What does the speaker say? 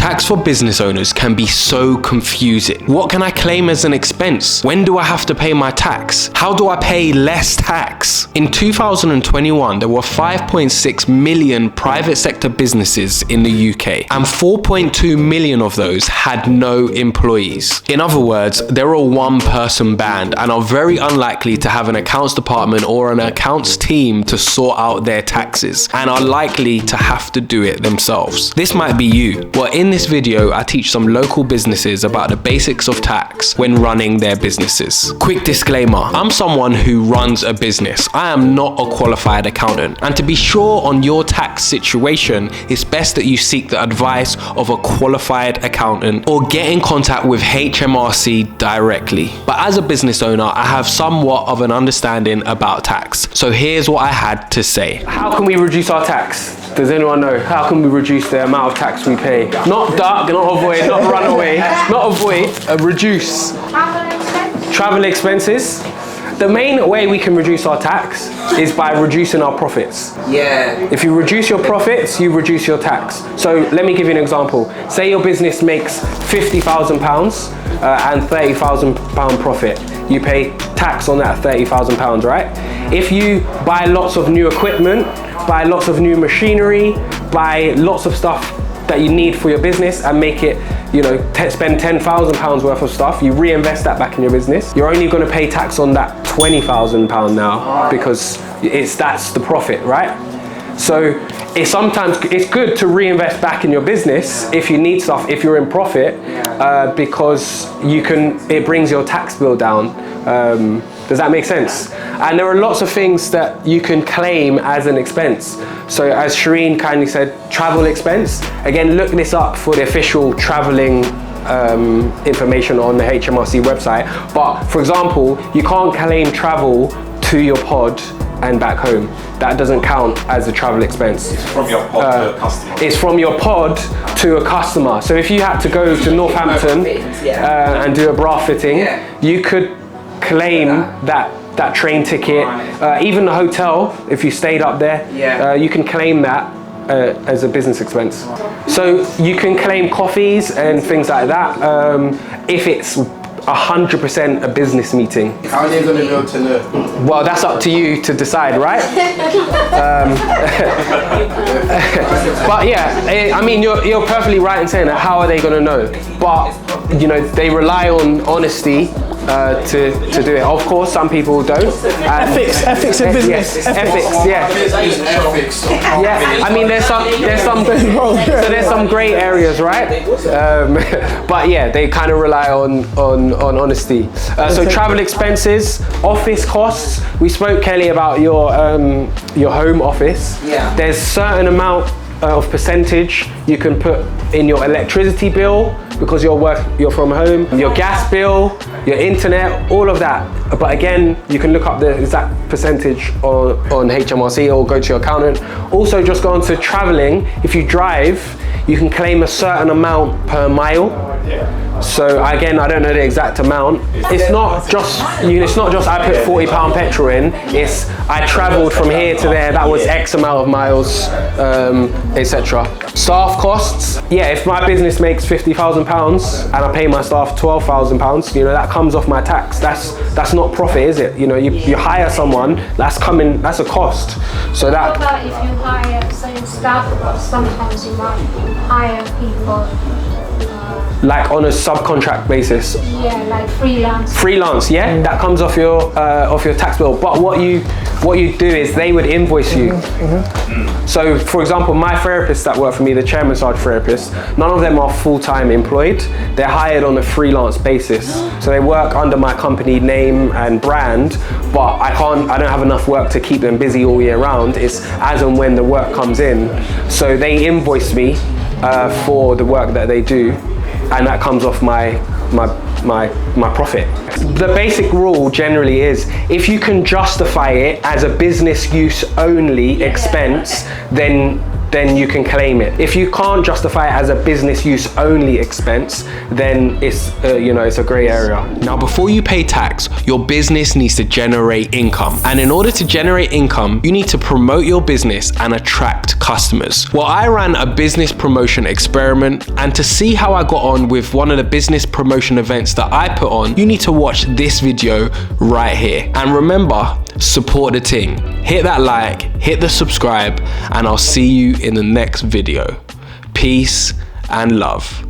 Tax for business owners can be so confusing. What can I claim as an expense? When do I have to pay my tax? How do I pay less tax? In 2021, there were 5.6 million private sector businesses in the UK, and 4.2 million of those had no employees. In other words, they're a one-person band and are very unlikely to have an accounts department or an accounts team to sort out their taxes, and are likely to have to do it themselves. This might be you. Well, in this video, I teach some local businesses about the basics of tax when running their businesses. Quick disclaimer, I'm someone who runs a business. I am not a qualified accountant, and to be sure on your tax situation, it's best that you seek the advice of a qualified accountant or get in contact with HMRC directly. But as a business owner, I have somewhat of an understanding about tax. So here's what I had to say. How can we reduce our tax? Does anyone know? How can we reduce the amount of tax we pay? Not duck, not avoid, not run away, not avoid, reduce. Travel expenses. The main way we can reduce our tax is by reducing our profits. Yeah. If you reduce your profits, you reduce your tax. So let me give you an example. Say your business makes £50,000 and £30,000 profit. You pay tax on that £30,000, right? If you buy lots of new equipment, buy lots of new machinery, buy lots of stuff that you need for your business and make it, you know, spend £10,000 worth of stuff, you reinvest that back in your business, you're only going to pay tax on that £20,000 now because that's the profit, right? So it's good to reinvest back in your business if you need stuff, if you're in profit, because it brings your tax bill down. Does that make sense? And there are lots of things that you can claim as an expense. So as Shireen kindly said, travel expense. Again, look this up for the official traveling information on the HMRC website. But for example, you can't claim travel to your pod and back home. That doesn't count as a travel expense. It's from your pod to a customer. It's from your pod to a customer. So if you had to go to Northampton and do a bra fitting, you could claim that train ticket, even the hotel, if you stayed up there, you can claim that as a business expense. So you can claim coffees and things like that if it's 100% a business meeting. How are they going to be able to know? Well, that's up to you to decide, right? But yeah, I mean, you're perfectly right in saying that. How are they going to know? But you know, they rely on honesty to do it. Of course, some people don't. Ethics in business. Yes, ethics, yeah. Yeah, I mean, there's some grey areas, right? But yeah, they kind of rely on honesty. So travel expenses, office costs. We spoke, Kelly, about your home office. Yeah. There's certain amount of percentage you can put in your electricity bill because you're from home, your gas bill, your internet, all of that. But again, you can look up the exact percentage on HMRC or go to your accountant. Also, just go on to traveling. If you drive, you can claim a certain amount per mile. So again, I don't know the exact amount. It's not just I put £40 petrol in. It's I travelled from here to there. That was X amount of miles, etc. Staff costs. Yeah, if my business makes £50,000 and I pay my staff £12,000, you know, that comes off my tax. That's not profit, is it? You know, you hire someone, that's a cost. So that. What about if you hire, say, staff? Sometimes you might hire people. Like on a subcontract basis. Yeah, like freelance. Freelance, yeah, that comes off your tax bill. But what you do is they would invoice you. So, for example, my therapists that work for me, the chair massage therapists, none of them are full-time employed. They're hired on a freelance basis. So they work under my company name and brand, but I don't have enough work to keep them busy all year round. It's as and when the work comes in. So they invoice me for the work that they do, and that comes off my profit. The basic rule generally is if you can justify it as a business use only expense, then then you can claim it. If you can't justify it as a business use only expense, then it's it's a grey area. Now, before you pay tax, your business needs to generate income. And in order to generate income, you need to promote your business and attract customers. Well, I ran a business promotion experiment, and to see how I got on with one of the business promotion events that I put on, you need to watch this video right here. And remember, support the ting. Hit that like, hit the subscribe, and I'll see you in the next video. Peace and love.